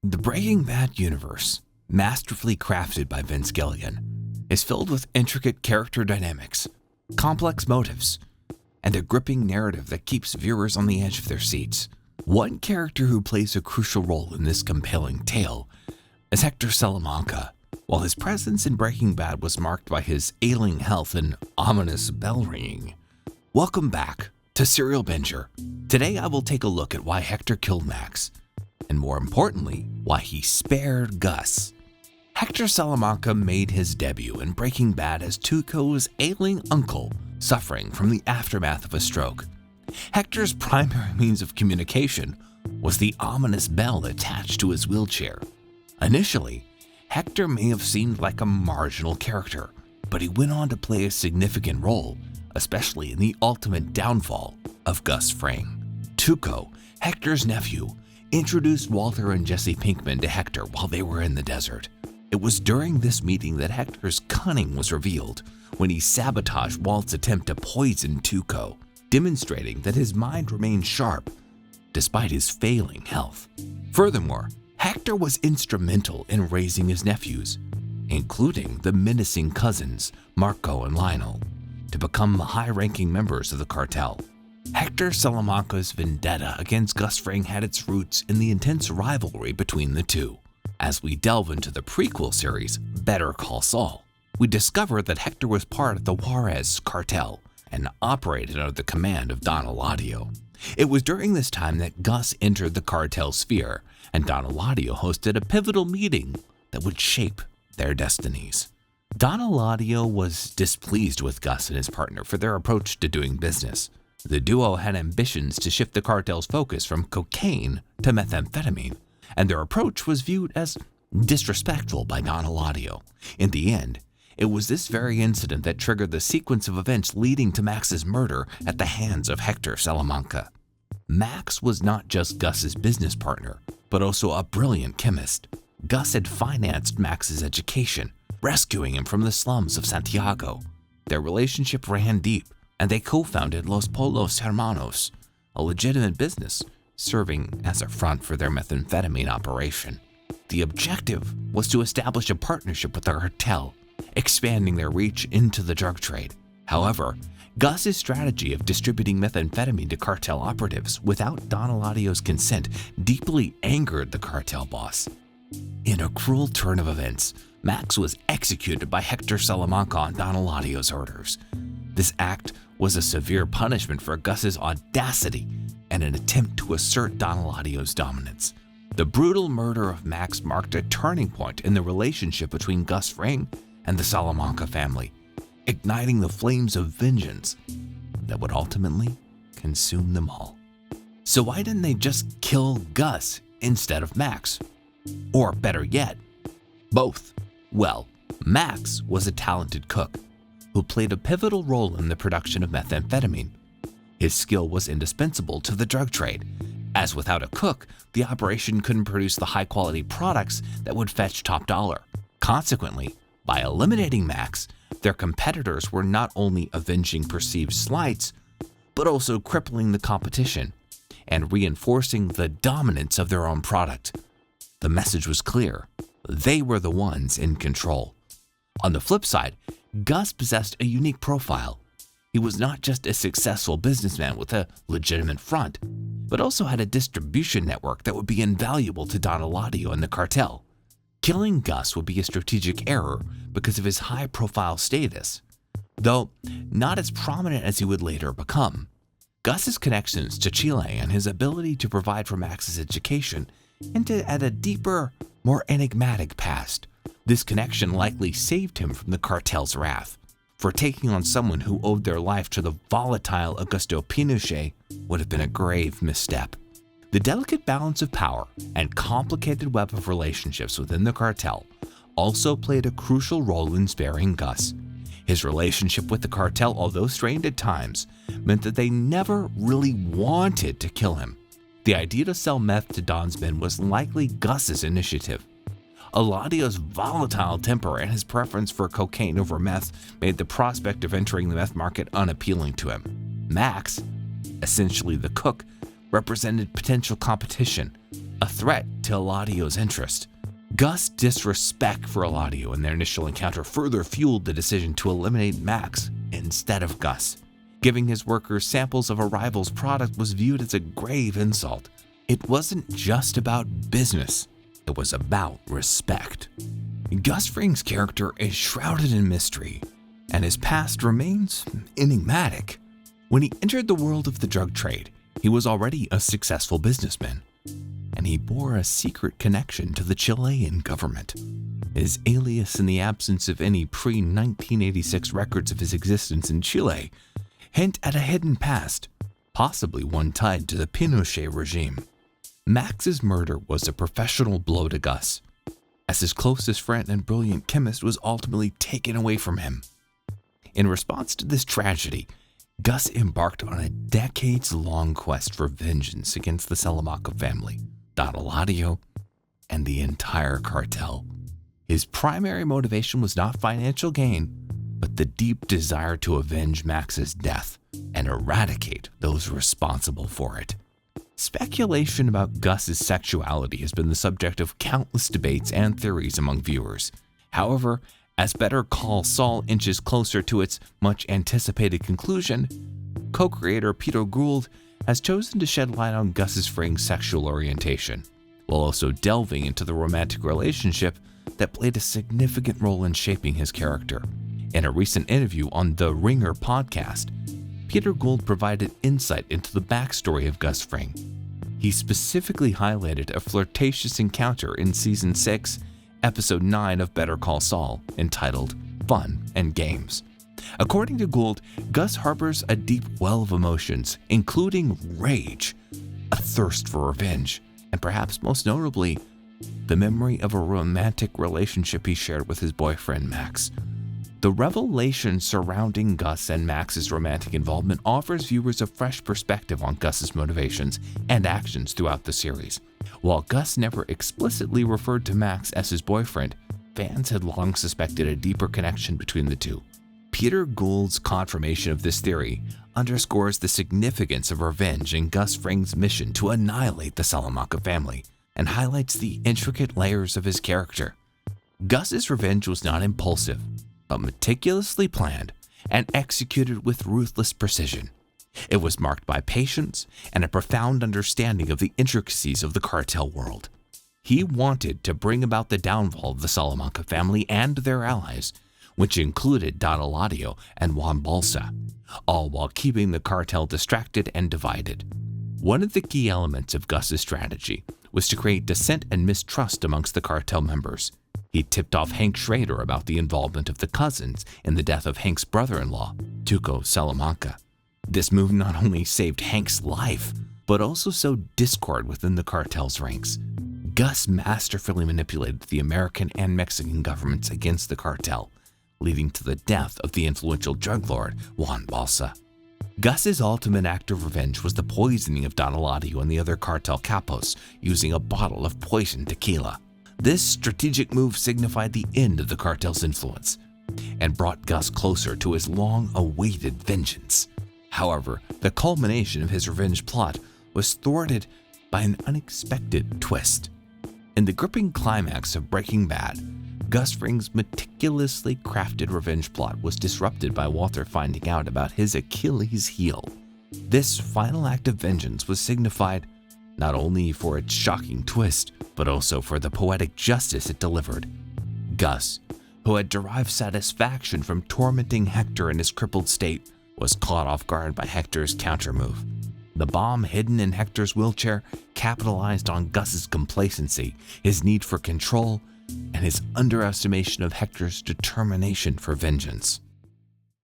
The Breaking Bad universe, masterfully crafted by Vince Gilligan, is filled with intricate character dynamics, complex motives, and a gripping narrative that keeps viewers on the edge of their seats. One character who plays a crucial role in this compelling tale is Hector Salamanca. While his presence in Breaking Bad was marked by his ailing health and ominous bell ringing. Welcome back to Serial Binger. Today I will take a look at why Hector killed Max, and more importantly, why he spared Gus. Hector Salamanca made his debut in Breaking Bad as Tuco's ailing uncle, suffering from the aftermath of a stroke. Hector's primary means of communication was the ominous bell attached to his wheelchair. Initially, Hector may have seemed like a marginal character, but he went on to play a significant role, especially in the ultimate downfall of Gus Fring. Tuco, Hector's nephew, introduced Walter and Jesse Pinkman to Hector while they were in the desert. It was during this meeting that Hector's cunning was revealed when he sabotaged Walt's attempt to poison Tuco, demonstrating that his mind remained sharp despite his failing health. Furthermore, Hector was instrumental in raising his nephews, including the menacing cousins Marco and Leonel, to become high-ranking members of the cartel. Hector Salamanca's vendetta against Gus Fring had its roots in the intense rivalry between the two. As we delve into the prequel series, Better Call Saul, we discover that Hector was part of the Juarez cartel and operated under the command of Don Eladio. It was during this time that Gus entered the cartel sphere, and Don Eladio hosted a pivotal meeting that would shape their destinies. Don Eladio was displeased with Gus and his partner for their approach to doing business. The duo had ambitions to shift the cartel's focus from cocaine to methamphetamine, and their approach was viewed as disrespectful by Don Eladio. In the end, it was this very incident that triggered the sequence of events leading to Max's murder at the hands of Hector Salamanca. Max was not just Gus's business partner, but also a brilliant chemist. Gus had financed Max's education, rescuing him from the slums of Santiago. Their relationship ran deep, and they co-founded Los Polos Hermanos, a legitimate business serving as a front for their methamphetamine operation. The objective was to establish a partnership with the cartel, expanding their reach into the drug trade. However, Gus's strategy of distributing methamphetamine to cartel operatives without Don Eladio's consent deeply angered the cartel boss. In a cruel turn of events, Max was executed by Hector Salamanca on Don Eladio's orders. This act was a severe punishment for Gus's audacity and an attempt to assert Don Eladio's dominance. The brutal murder of Max marked a turning point in the relationship between Gus Fring and the Salamanca family, igniting the flames of vengeance that would ultimately consume them all. So why didn't they just kill Gus instead of Max? Or better yet, both? Well, Max was a talented cook who played a pivotal role in the production of methamphetamine. His skill was indispensable to the drug trade, as without a cook, the operation couldn't produce the high-quality products that would fetch top dollar. Consequently, by eliminating Max, their competitors were not only avenging perceived slights, but also crippling the competition and reinforcing the dominance of their own product. The message was clear. They were the ones in control. On the flip side, Gus possessed a unique profile. He was not just a successful businessman with a legitimate front, but also had a distribution network that would be invaluable to Don Eladio and the cartel. Killing Gus would be a strategic error because of his high-profile status, though not as prominent as he would later become. Gus's connections to Chile and his ability to provide for Max's education hinted at a deeper, more enigmatic past. This connection likely saved him from the cartel's wrath, for taking on someone who owed their life to the volatile Augusto Pinochet would have been a grave misstep. The delicate balance of power and complicated web of relationships within the cartel also played a crucial role in sparing Gus. His relationship with the cartel, although strained at times, meant that they never really wanted to kill him. The idea to sell meth to Don's men was likely Gus's initiative. Eladio's volatile temper and his preference for cocaine over meth made the prospect of entering the meth market unappealing to him. Max, essentially the cook, represented potential competition, a threat to Eladio's interest. Gus' disrespect for Eladio in their initial encounter further fueled the decision to eliminate Max instead of Gus. Giving his workers samples of a rival's product was viewed as a grave insult. It wasn't just about business, it was about respect. Gus Fring's character is shrouded in mystery, and his past remains enigmatic. When he entered the world of the drug trade, he was already a successful businessman, and he bore a secret connection to the Chilean government. His alias in the absence of any pre-1986 records of his existence in Chile hint at a hidden past, possibly one tied to the Pinochet regime. Max's murder was a professional blow to Gus, as his closest friend and brilliant chemist was ultimately taken away from him. In response to this tragedy, Gus embarked on a decades-long quest for vengeance against the Salamanca family, Don Eladio, and the entire cartel. His primary motivation was not financial gain, but the deep desire to avenge Max's death and eradicate those responsible for it. Speculation about Gus's sexuality has been the subject of countless debates and theories among viewers. However, as Better Call Saul inches closer to its much-anticipated conclusion, co-creator Peter Gould has chosen to shed light on Gus Fring's sexual orientation, while also delving into the romantic relationship that played a significant role in shaping his character. In a recent interview on the Ringer podcast, Peter Gould provided insight into the backstory of Gus Fring. He specifically highlighted a flirtatious encounter in Season 6, Episode 9 of Better Call Saul, entitled Fun and Games. According to Gould, Gus harbors a deep well of emotions, including rage, a thirst for revenge, and perhaps most notably, the memory of a romantic relationship he shared with his boyfriend Max. The revelation surrounding Gus and Max's romantic involvement offers viewers a fresh perspective on Gus's motivations and actions throughout the series. While Gus never explicitly referred to Max as his boyfriend, fans had long suspected a deeper connection between the two. Peter Gould's confirmation of this theory underscores the significance of revenge in Gus Fring's mission to annihilate the Salamanca family and highlights the intricate layers of his character. Gus's revenge was not impulsive, but meticulously planned and executed with ruthless precision. It was marked by patience and a profound understanding of the intricacies of the cartel world. He wanted to bring about the downfall of the Salamanca family and their allies, which included Don Eladio and Juan Balsa, all while keeping the cartel distracted and divided. One of the key elements of Gus's strategy was to create dissent and mistrust amongst the cartel members. He tipped off Hank Schrader about the involvement of the cousins in the death of Hank's brother-in-law, Tuco Salamanca. This move not only saved Hank's life, but also sowed discord within the cartel's ranks. Gus masterfully manipulated the American and Mexican governments against the cartel, leading to the death of the influential drug lord Juan Balsa. Gus's ultimate act of revenge was the poisoning of Don Eladio and the other cartel capos using a bottle of poisoned tequila. This strategic move signified the end of the cartel's influence and brought Gus closer to his long-awaited vengeance. However, the culmination of his revenge plot was thwarted by an unexpected twist. In the gripping climax of Breaking Bad, Gus Fring's meticulously crafted revenge plot was disrupted by Walter finding out about his Achilles heel. This final act of vengeance was signified not only for its shocking twist, but also for the poetic justice it delivered. Gus, who had derived satisfaction from tormenting Hector in his crippled state, was caught off guard by Hector's countermove. The bomb hidden in Hector's wheelchair capitalized on Gus's complacency, his need for control, and his underestimation of Hector's determination for vengeance.